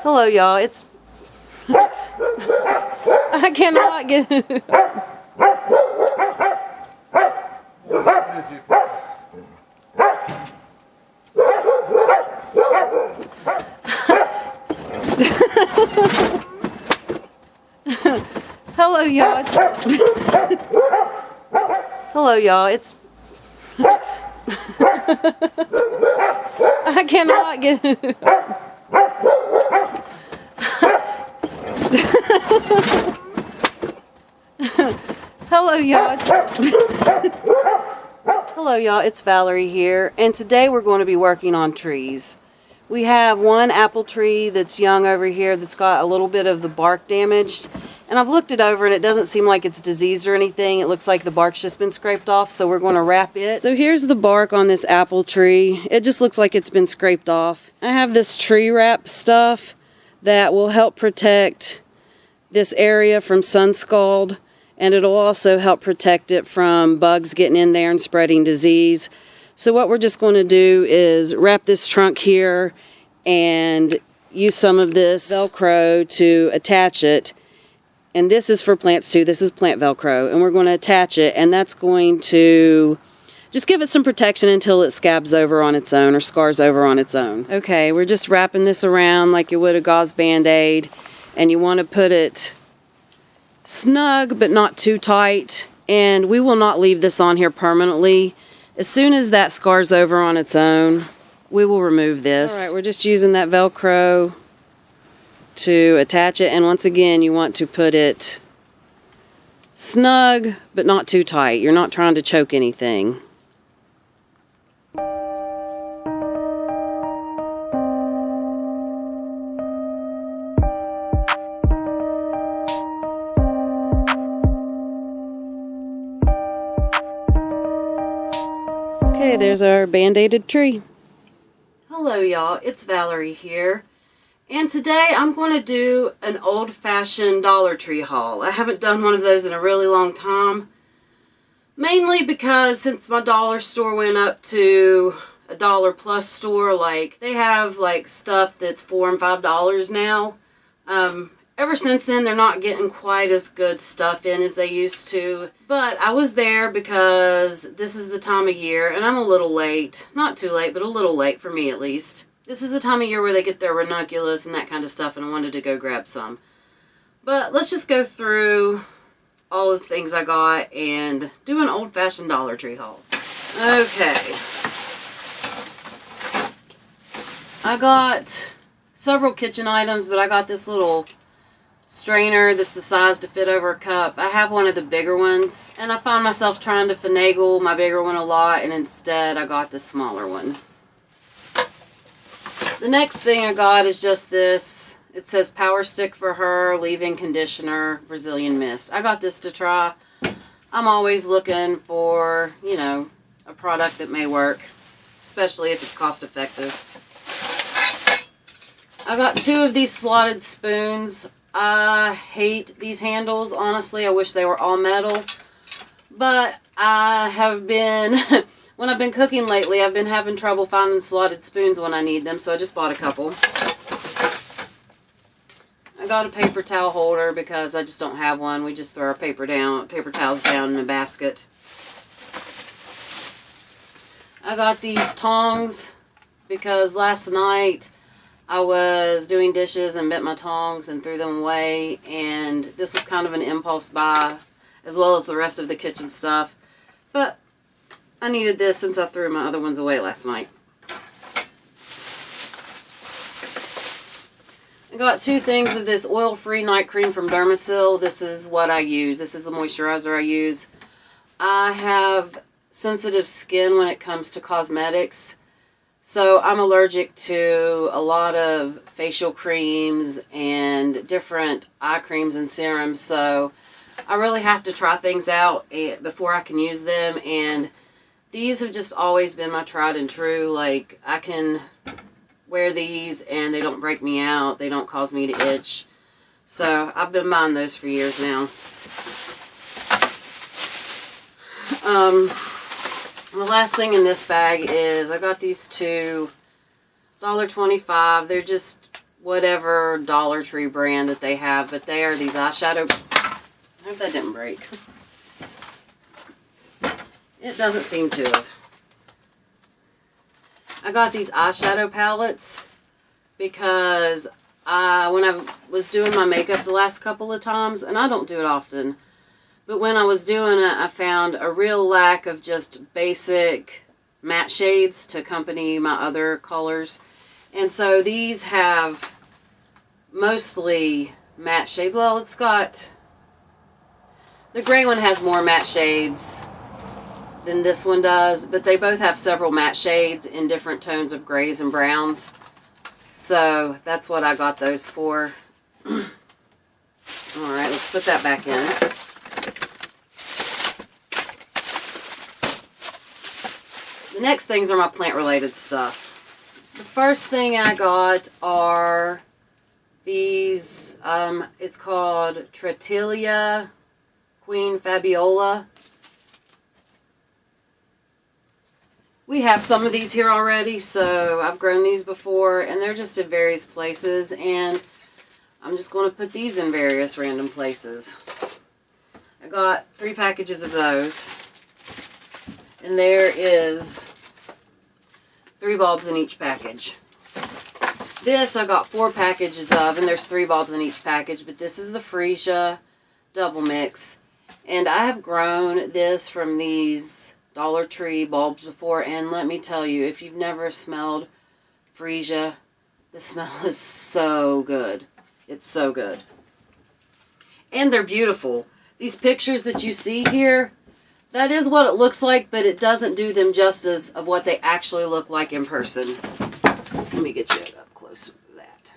Hello, y'all. It's... I cannot get... Hello, y'all. Hello, y'all. It's... I cannot get... Hello, y'all. Hello, y'all. It's Valerie here, and today we're going to be working on trees. We have one apple tree that's young over here that's got a little bit of the bark damaged, and I've looked it over and it doesn't seem like it's diseased or anything. It looks like the bark's just been scraped off, so we're going to wrap it. So here's the bark on this apple tree. It just looks like it's been scraped off. I have this tree wrap stuff that will help protect this area from sun scald, and it'll also help protect it from bugs getting in there and spreading disease. So what we're just going to do is wrap this trunk here and use some of this Velcro to attach it. And this is for plants too. This is plant Velcro, and we're going to attach it, and that's going to just give it some protection until it scabs over on its own or scars over on its own. Okay, we're just wrapping this around like you would a gauze band-aid, and you want to put it snug but not too tight, and we will not leave this on here permanently. As soon as that scars over on its own, we will remove this. Alright, we're just using that Velcro to attach it, and once again you want to put it snug but not too tight. You're not trying to choke anything. Okay, there's our band-aided tree. Hello, y'all. It's Valerie here. And today I'm going to do an old-fashioned Dollar Tree haul. I haven't done one of those in a really long time. Mainly because since my dollar store went up to a dollar plus store, like they have like stuff that's $4 and $5 now. Ever since then, they're not getting quite as good stuff in as they used to. But I was there because this is the time of year, and I'm a little late. Not too late, but a little late for me at least. This is the time of year where they get their ranunculus and that kind of stuff, and I wanted to go grab some. But let's just go through all of the things I got and do an old-fashioned Dollar Tree haul. Okay. I got several kitchen items, but I got this little strainer that's the size to fit over a cup. I have one of the bigger ones, and I find myself trying to finagle my bigger one a lot, and instead I got the smaller one. The next thing I got is just this. It says Power Stick for Her, Leave-In Conditioner, Brazilian Mist. I got this to try. I'm always looking for, you know, a product that may work, especially if it's cost effective. I got two of these slotted spoons. I hate these handles, honestly. I wish they were all metal. But I have been, when I've been cooking lately, I've been having trouble finding slotted spoons when I need them, so I just bought a couple. I got a paper towel holder because I just don't have one. We just throw our paper towels down in a basket. I got these tongs because last night I was doing dishes and bent my tongs and threw them away, and this was kind of an impulse buy, as well as the rest of the kitchen stuff. But I needed this since I threw my other ones away last night. I got two things of this oil-free night cream from Dermasil. This is what I use. This is the moisturizer I use. I have sensitive skin when it comes to cosmetics. So I'm allergic to a lot of facial creams and different eye creams and serums. So I really have to try things out before I can use them. And these have just always been my tried and true. Like, I can wear these and they don't break me out. They don't cause me to itch. So I've been buying those for years now. The last thing in this bag is I got these two $1.25. They're just whatever Dollar Tree brand that they have, but they are these eyeshadow. I hope that didn't break. It doesn't seem to have. I got these eyeshadow palettes because when I was doing my makeup the last couple of times, and I don't do it often, but when I was doing it, I found a real lack of just basic matte shades to accompany my other colors. And so these have mostly matte shades. Well, it's got, the gray one has more matte shades than this one does, but they both have several matte shades in different tones of grays and browns. So that's what I got those for. Alright, let's put that back in. The next things are my plant related stuff. The first thing I got are these, it's called Tritilia Queen Fabiola. We have some of these here already, so I've grown these before, and they're just in various places, and I'm just going to put these in various random places. I got 3 packages of those, and there is 3 bulbs in each package. This I got 4 packages of, and there's 3 bulbs in each package, but this is the Freesia double mix, and I have grown this from these Dollar Tree bulbs before, and let me tell you, if you've never smelled Freesia, the smell is so good. It's so good. And they're beautiful. These pictures that you see here, that is what it looks like, but it doesn't do them justice of what they actually look like in person. Let me get you up close to that.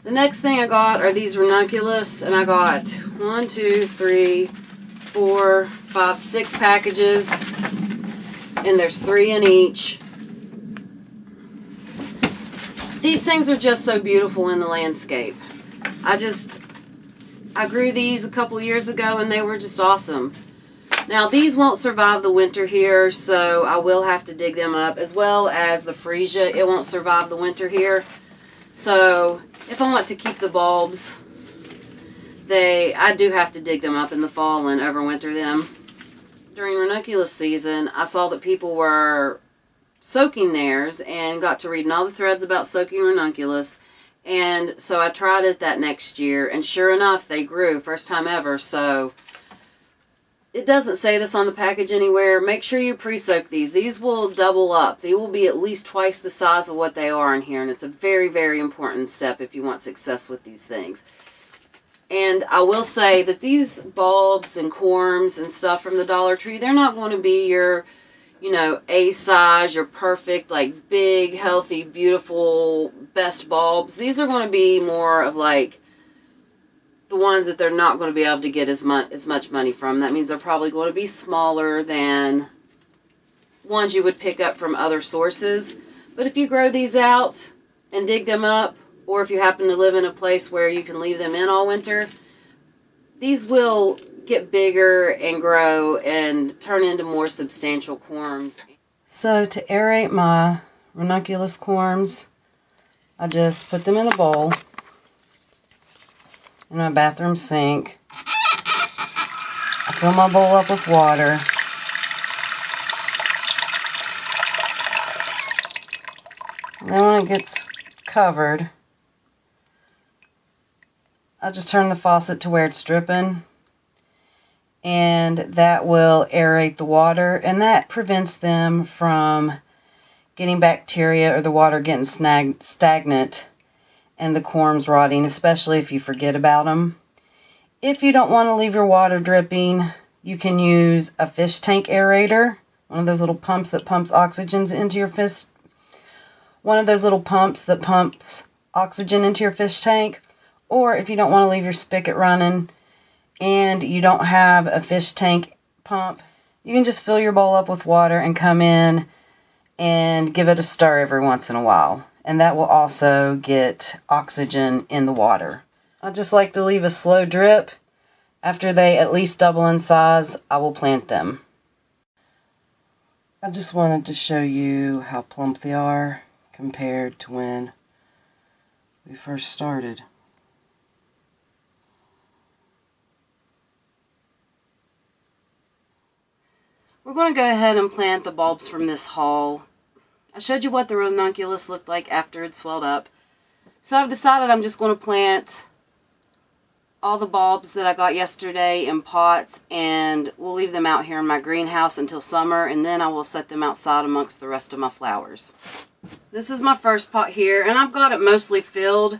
The next thing I got are these Ranunculus, and I got 1, 2, 3, 4, 5, 6 packages, and there's 3 in each. These things are just so beautiful in the landscape. I grew these a couple years ago, and they were just awesome. Now, these won't survive the winter here, so I will have to dig them up, as well as the Freesia. It won't survive the winter here. So, if I want to keep the bulbs, I do have to dig them up in the fall and overwinter them. During ranunculus season, I saw that people were soaking theirs and got to reading all the threads about soaking ranunculus. And so I tried it that next year, and sure enough, they grew. First time ever. So it doesn't say this on the package anywhere. Make sure you pre-soak these. These will double up. They will be at least twice the size of what they are in here. And it's a very, very important step if you want success with these things. And I will say that these bulbs and corms and stuff from the Dollar Tree, they're not going to be your, A size, your perfect, like, big, healthy, beautiful, best bulbs. These are going to be more of, like, the ones that they're not going to be able to get as much money from. That means they're probably going to be smaller than ones you would pick up from other sources. But if you grow these out and dig them up, or if you happen to live in a place where you can leave them in all winter, these will get bigger and grow and turn into more substantial corms. So to aerate my ranunculus corms, I just put them in a bowl in my bathroom sink. I fill my bowl up with water. And then when it gets covered, I'll just turn the faucet to where it's dripping, and that will aerate the water, and that prevents them from getting bacteria or the water getting stagnant and the corms rotting, especially if you forget about them. If you don't want to leave your water dripping, you can use a fish tank aerator, one of those little pumps that pumps oxygen into your fish. One of those little pumps that pumps oxygen into your fish tank. Or if you don't want to leave your spigot running and you don't have a fish tank pump, you can just fill your bowl up with water and come in and give it a stir every once in a while. And that will also get oxygen in the water. I just like to leave a slow drip. After they at least double in size, I will plant them. I just wanted to show you how plump they are compared to when we first started. We're going to go ahead and plant the bulbs from this haul. I showed you what the ranunculus looked like after it swelled up. So I've decided I'm just going to plant all the bulbs that I got yesterday in pots, and we'll leave them out here in my greenhouse until summer, and then I will set them outside amongst the rest of my flowers. This is my first pot here, and I've got it mostly filled.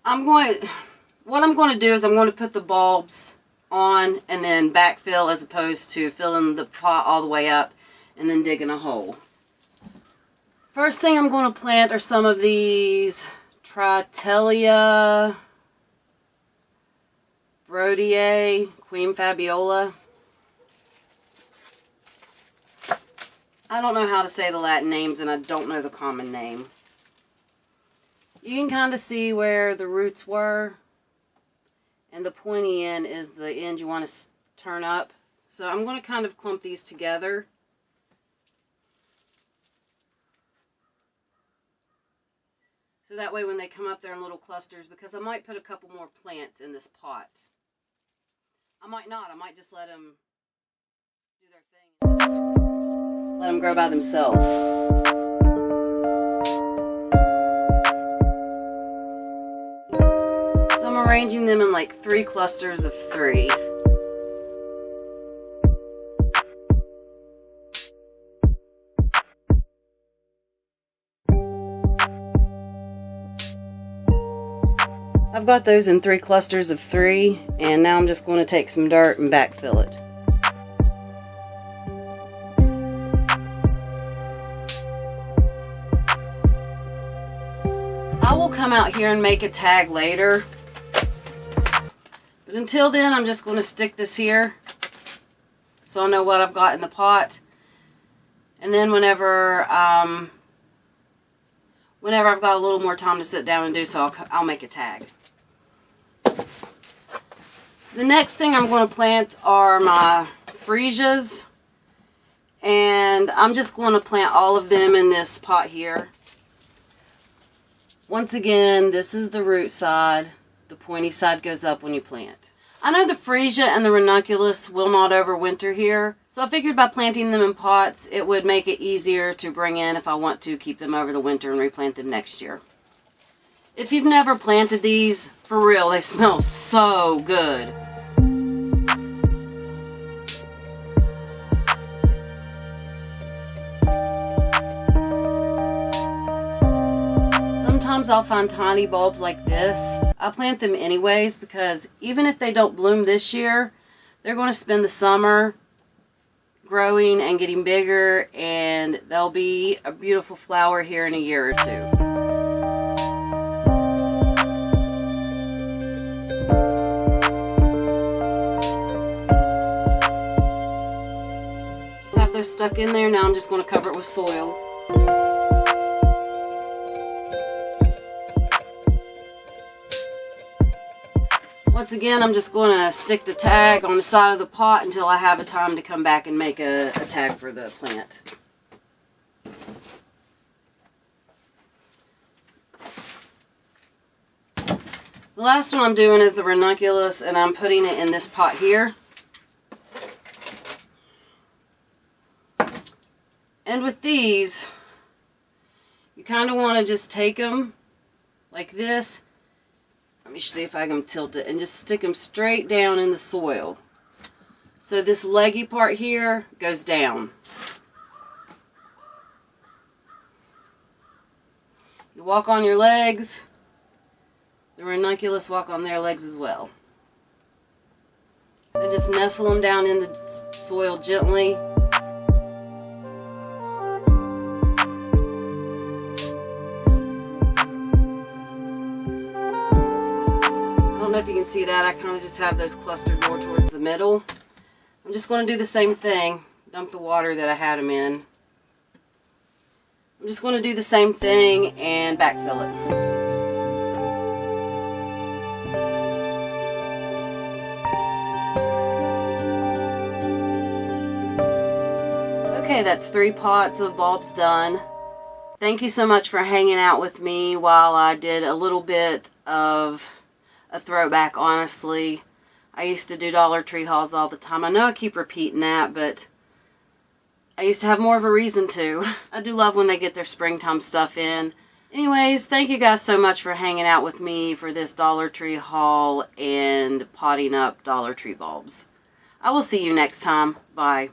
What I'm going to do is I'm going to put the bulbs on and then backfill, as opposed to filling the pot all the way up and then digging a hole. First thing I'm going to plant are some of these Tritelia Brodiae, Queen Fabiola. I don't know how to say the Latin names, and I don't know the common name. You can kind of see where the roots were, and the pointy end is the end you want to turn up. So I'm going to kind of clump these together. So that way when they come up, they're in little clusters, because I might put a couple more plants in this pot. I might not. I might just let them do their thing and just let them grow by themselves. So I'm arranging them in like 3 clusters of 3. I've got those in 3 clusters of 3, and now I'm just going to take some dirt and backfill it. I will come out here and make a tag later, but until then I'm just going to stick this here so I know what I've got in the pot, and then whenever I've got a little more time to sit down and do so, I'll make a tag. The next thing I'm going to plant are my freesias, and I'm just going to plant all of them in this pot here. Once again, this is the root side. The pointy side goes up when you plant. I know the Freesia and the Ranunculus will not overwinter here, so I figured by planting them in pots, it would make it easier to bring in if I want to keep them over the winter and replant them next year. If you've never planted these, for real, they smell so good. Sometimes I'll find tiny bulbs like this. I plant them anyways, because even if they don't bloom this year, they're going to spend the summer growing and getting bigger, and they'll be a beautiful flower here in a year or 2. Just have those stuck in there. Now I'm just going to cover it with soil. Once again, I'm just going to stick the tag on the side of the pot until I have a time to come back and make a tag for the plant. The last one I'm doing is the ranunculus, and I'm putting it in this pot here. And with these, you kind of want to just take them like this. Let me see if I can tilt it, and just stick them straight down in the soil. So this leggy part here goes down. You walk on your legs. The ranunculus walk on their legs as well. And just nestle them down in the soil gently. I don't know if you can see that. I kind of just have those clustered more towards the middle. I'm just going to do the same thing. Dump the water that I had them in. I'm just going to do the same thing and backfill it. Okay, that's 3 pots of bulbs done. Thank you so much for hanging out with me while I did a little bit of a throwback, honestly. I used to do Dollar Tree hauls all the time. I know I keep repeating that, but I used to have more of a reason to. I do love when they get their springtime stuff in. Anyways, thank you guys so much for hanging out with me for this Dollar Tree haul and potting up Dollar Tree bulbs. I will see you next time. Bye.